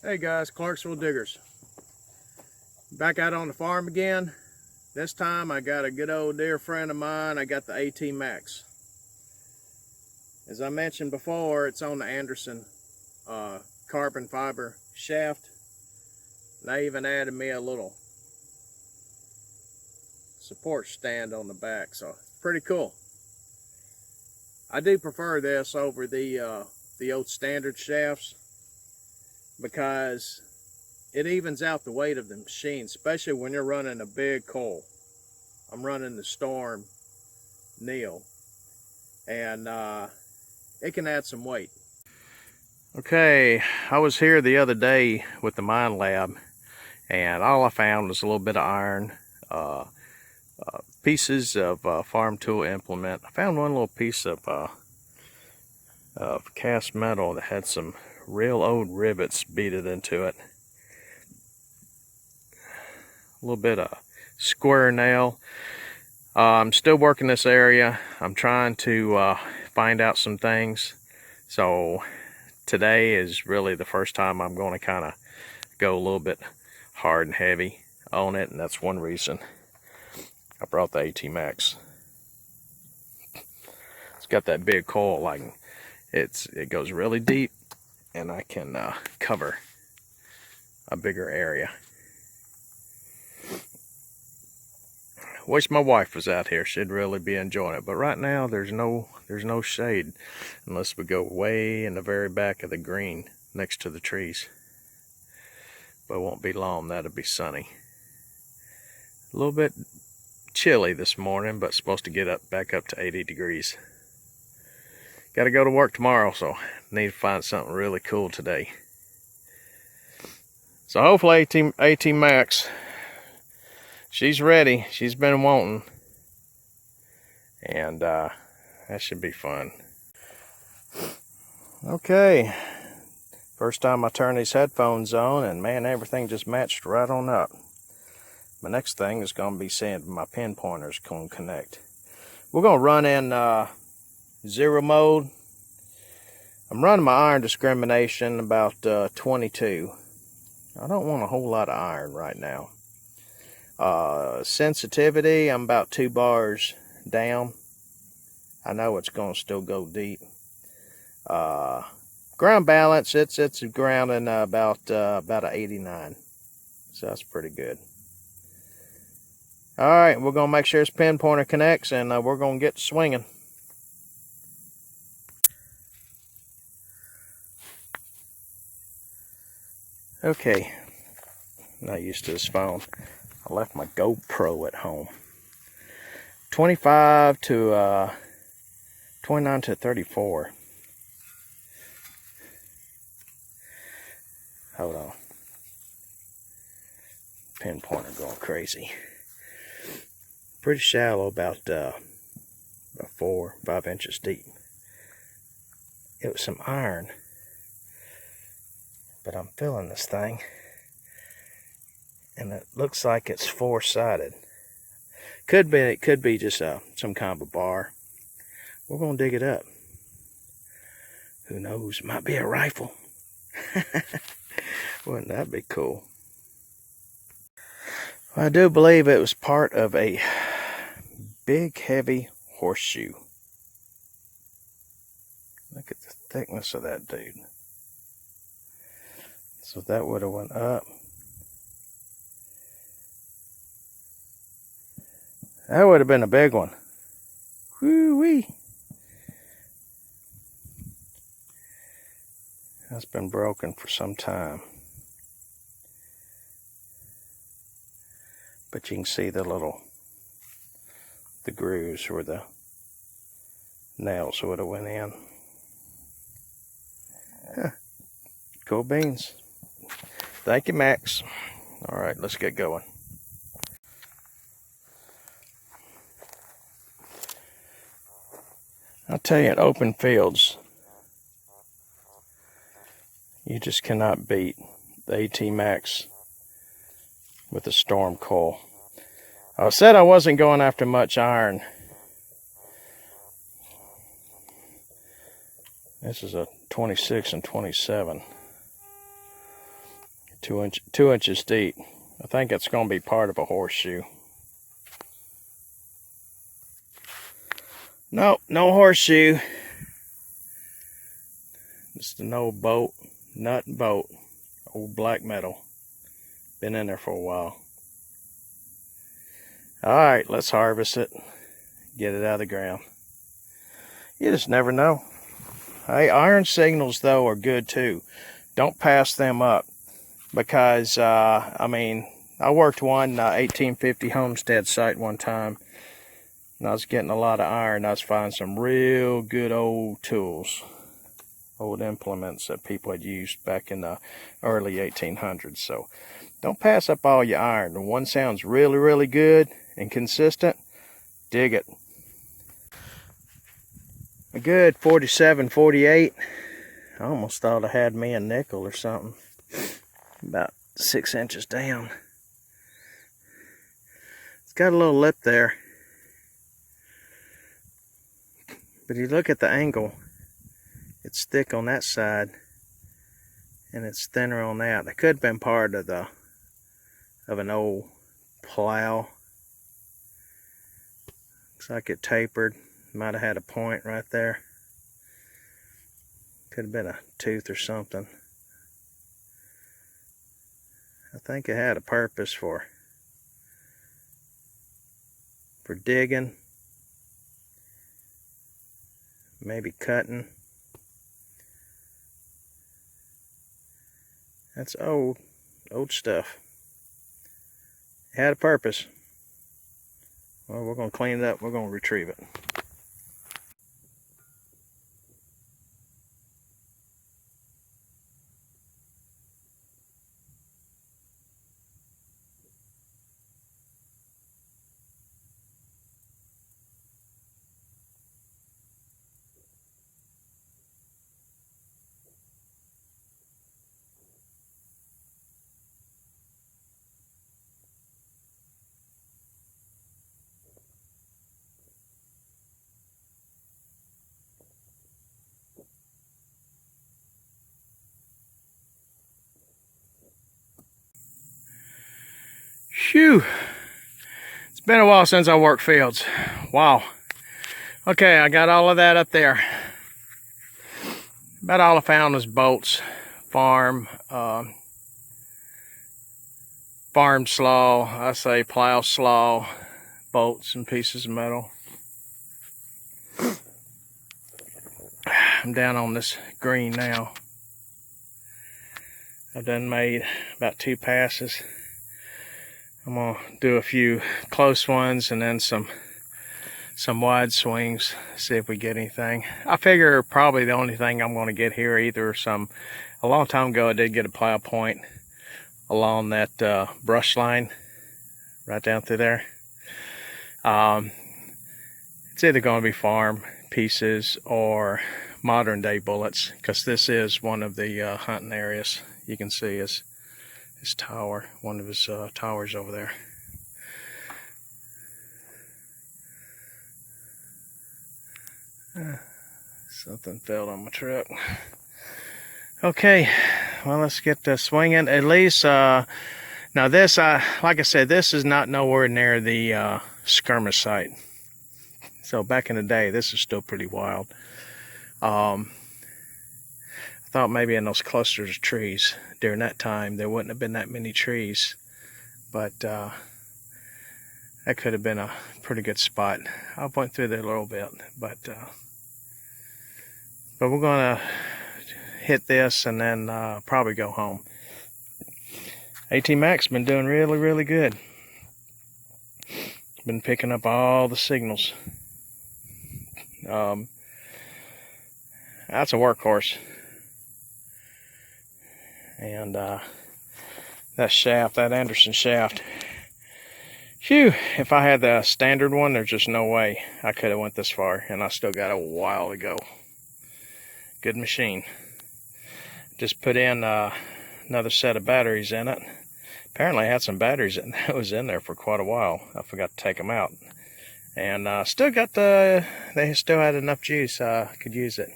Hey guys, Clarksville Diggers. Back out on the farm again. This time I got a good old dear friend of mine. I got the AT Max. As I mentioned before, it's on the Anderson carbon fiber shaft. And I even added me a little support stand on the back, so pretty cool. I do prefer this over the old standard shafts because it evens out the weight of the machine, especially when you're running a big coal. I'm running the Storm Neil, and it can add some weight. Okay, I was here the other day with the mine lab, and all I found was a little bit of iron, pieces of farm tool implement. I found one little piece of cast metal that had some real old rivets beaded into it. A little bit of square nail. I'm still working this area. I'm trying to find out some things. So today is really the first time I'm going to kind of go a little bit hard and heavy on it, and that's one reason I brought the AT Max. It's got that big coil, like it goes really deep, and I can cover a bigger area. Wish my wife was out here. She'd really be enjoying it. But right now there's no shade unless we go way in the very back of the green next to the trees. But it won't be long. That'll be sunny. A little bit chilly this morning, but supposed to get back up to 80 degrees. Got to go to work tomorrow, so need to find something really cool today. So hopefully AT Max, she's ready. She's been wanting, and that should be fun. Okay, first time I turn these headphones on, and man, everything just matched right on up. My next thing is going to be seeing if my pin pointers can connect. We're going to run in zero mode. I'm running my iron discrimination about 22. I don't want a whole lot of iron right now. Sensitivity, I'm about 2 bars down. I know it's going to still go deep. Ground balance, it's grounding about a 89. So that's pretty good. All right, we're going to make sure this pin pointer connects, and we're going to get swinging. Okay, not used to this phone. I left my GoPro at home. 29 to 34. Hold on. Pin pointer going crazy. Pretty shallow, about 4 or 5 inches deep. It was some iron, but I'm feeling this thing, and it looks like it's 4-sided. It could be just some kind of a bar. We're gonna dig it up. Who knows? It might be a rifle. Wouldn't that be cool? I do believe it was part of a big, heavy horseshoe. Look at the thickness of that dude. So that would have went up. That would have been a big one. Woo-wee. That's been broken for some time. But you can see the grooves where the nails would have went in. Huh. Cool beans. Thank you, Max. All right, let's get going. I'll tell you, in open fields, you just cannot beat the AT Max with the Storm coil. I said I wasn't going after much iron. This is a 26 and 27. 2 inches deep. I think it's going to be part of a horseshoe. Nope, no horseshoe. Just an old bolt, nut and bolt, old black metal. Been in there for a while. Alright, let's harvest it. Get it out of the ground. You just never know. Hey, iron signals though are good too. Don't pass them up, because I mean, I worked one 1850 homestead site one time, and I was getting a lot of iron. I was finding some real good old tools, old implements that people had used back in the early 1800s. So don't pass up all your iron. When one sounds really, really good and consistent, dig it. A good 47, 48. I almost thought I had me a nickel or something. About 6 inches down. It's got a little lip there. But you look at the angle, it's thick on that side and it's thinner on that. It could have been part of an old plow. Looks like it tapered. Might have had a point right there. Could have been a tooth or something. I think it had a purpose for digging, maybe cutting. That's old stuff. It had a purpose. Well, we're going to clean it up. We're going to retrieve it. Phew! It's been a while since I worked fields. Wow. Okay, I got all of that up there. About all I found was bolts, farm slaw, I say plow slaw, bolts and pieces of metal. I'm down on this green now. I've done made about 2 passes. I'm gonna do a few close ones and then some wide swings, see if we get anything. I figure probably the only thing I'm gonna get here either a long time ago I did get a plow point along that brush line right down through there. It's either gonna be farm pieces or modern day bullets, because this is one of the hunting areas. You can see his tower, one of his towers over there. Something fell on my truck. Okay, well, let's get swinging. At least, now this, like I said, this is not nowhere near the skirmish site. So back in the day, this is still pretty wild. I thought maybe in those clusters of trees during that time there wouldn't have been that many trees, but that could have been a pretty good spot. I went through there a little bit, but we're gonna hit this and then probably go home. AT-Mac's been doing really, really good. Been picking up all the signals. That's a workhorse. And that shaft, that Anderson shaft, phew, if I had the standard one, there's just no way I could have went this far, and I still got a while to go. Good machine. Just put in another set of batteries in it. Apparently I had some batteries that was in there for quite a while. I forgot to take them out. And still got they still had enough juice, I could use it.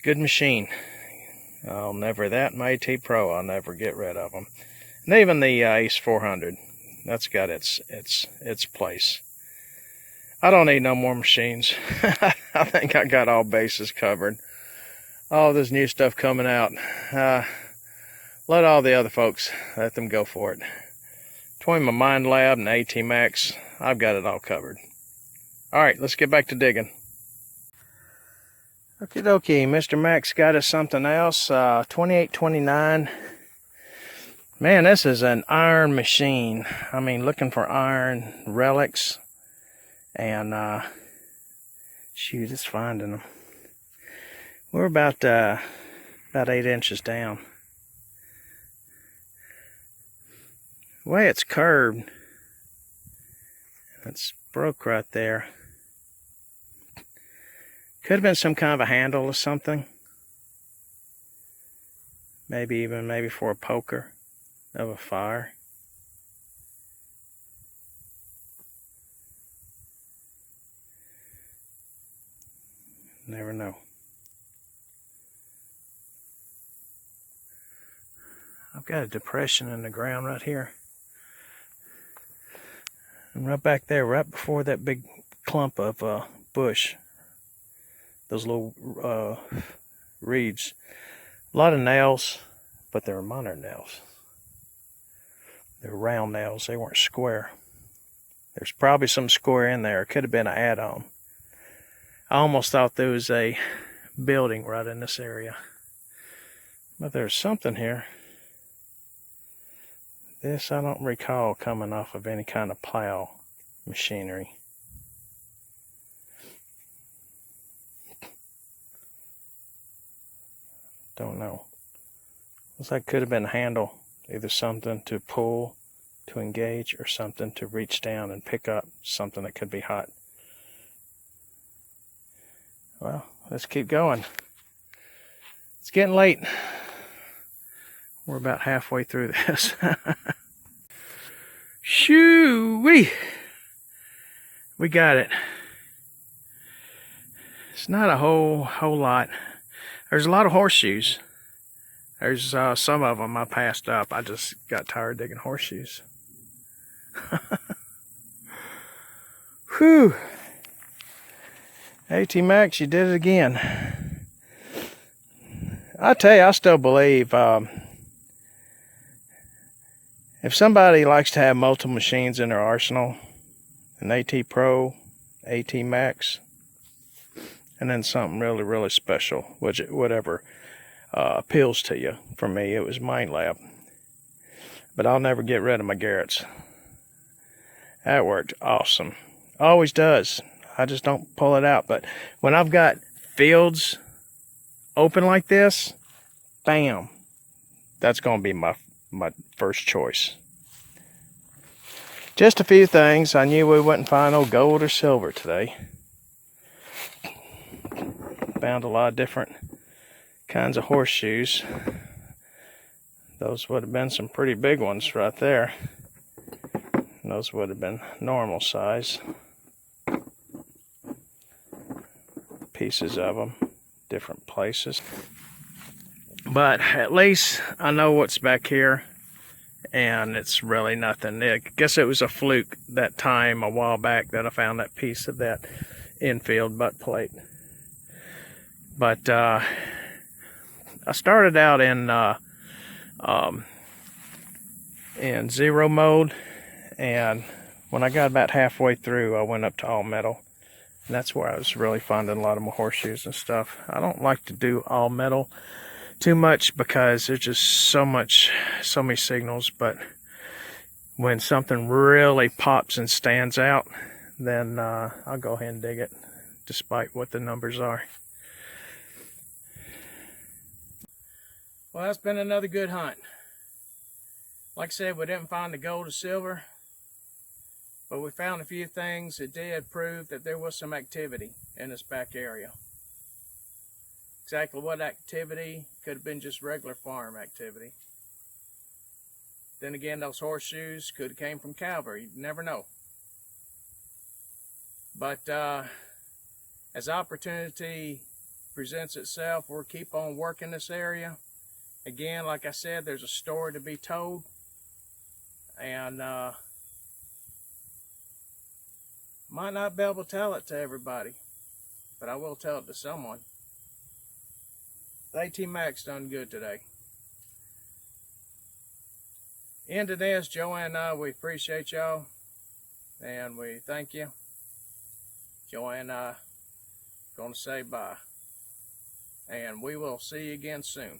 Good machine. I'll never, that my AT Pro, I'll never get rid of them. And even the Ace 400, that's got its place. I don't need no more machines. I think I got all bases covered. All this new stuff coming out. Let all the other folks, let them go for it. Between my Mind Lab and AT Max, I've got it all covered. All right, let's get back to digging. Okie dokie, Mr. Max got us something else. 2829. Man, this is an iron machine. I mean, looking for iron relics. And, shoot, it's finding them. We're about 8 inches down. The way it's curved, it's broke right there. Could have been some kind of a handle or something. Maybe for a poker of a fire. Never know. I've got a depression in the ground right here. And right back there, right before that big clump of bush. Those little reeds. A lot of nails, but they were minor nails. They were round nails, they weren't square. There's probably some square in there. It could have been an add-on. I almost thought there was a building right in this area. But there's something here. This I don't recall coming off of any kind of plow machinery. Don't know. Looks like it could have been a handle. Either something to pull, to engage, or something to reach down and pick up something that could be hot. Well, let's keep going. It's getting late. We're about halfway through this. Shoo-wee! We got it. It's not a whole lot. There's a lot of horseshoes. There's some of them I passed up. I just got tired digging horseshoes. Whew. AT Max, you did it again. I tell you, I still believe if somebody likes to have multiple machines in their arsenal, an AT Pro, AT Max, and then something really, really special, whatever appeals to you. For me, it was Mind Lab. But I'll never get rid of my Garrett's. That worked awesome. Always does. I just don't pull it out. But when I've got fields open like this, bam, that's going to be my first choice. Just a few things. I knew we wouldn't find no gold or silver today. Found a lot of different kinds of horseshoes. Those would have been some pretty big ones right there. And those would have been normal size. Pieces of them, different places. But at least I know what's back here, and it's really nothing. I guess it was a fluke that time a while back that I found that piece of that infield butt plate. But I started out in zero mode, and when I got about halfway through, I went up to all metal. And that's where I was really finding a lot of my horseshoes and stuff. I don't like to do all metal too much because there's just so many signals. But when something really pops and stands out, then I'll go ahead and dig it, despite what the numbers are. Well, that's been another good hunt. Like I said, we didn't find the gold or silver, but we found a few things that did prove that there was some activity in this back area. Exactly what activity could have been just regular farm activity. Then again, those horseshoes could have came from cavalry. You never know. But as opportunity presents itself, we'll keep on working this area. Again, like I said, there's a story to be told, and might not be able to tell it to everybody, but I will tell it to someone. The AT-Max done good today. End of this, Joanne and I, we appreciate y'all, and we thank you. Joanne and I gonna say bye, and we will see you again soon.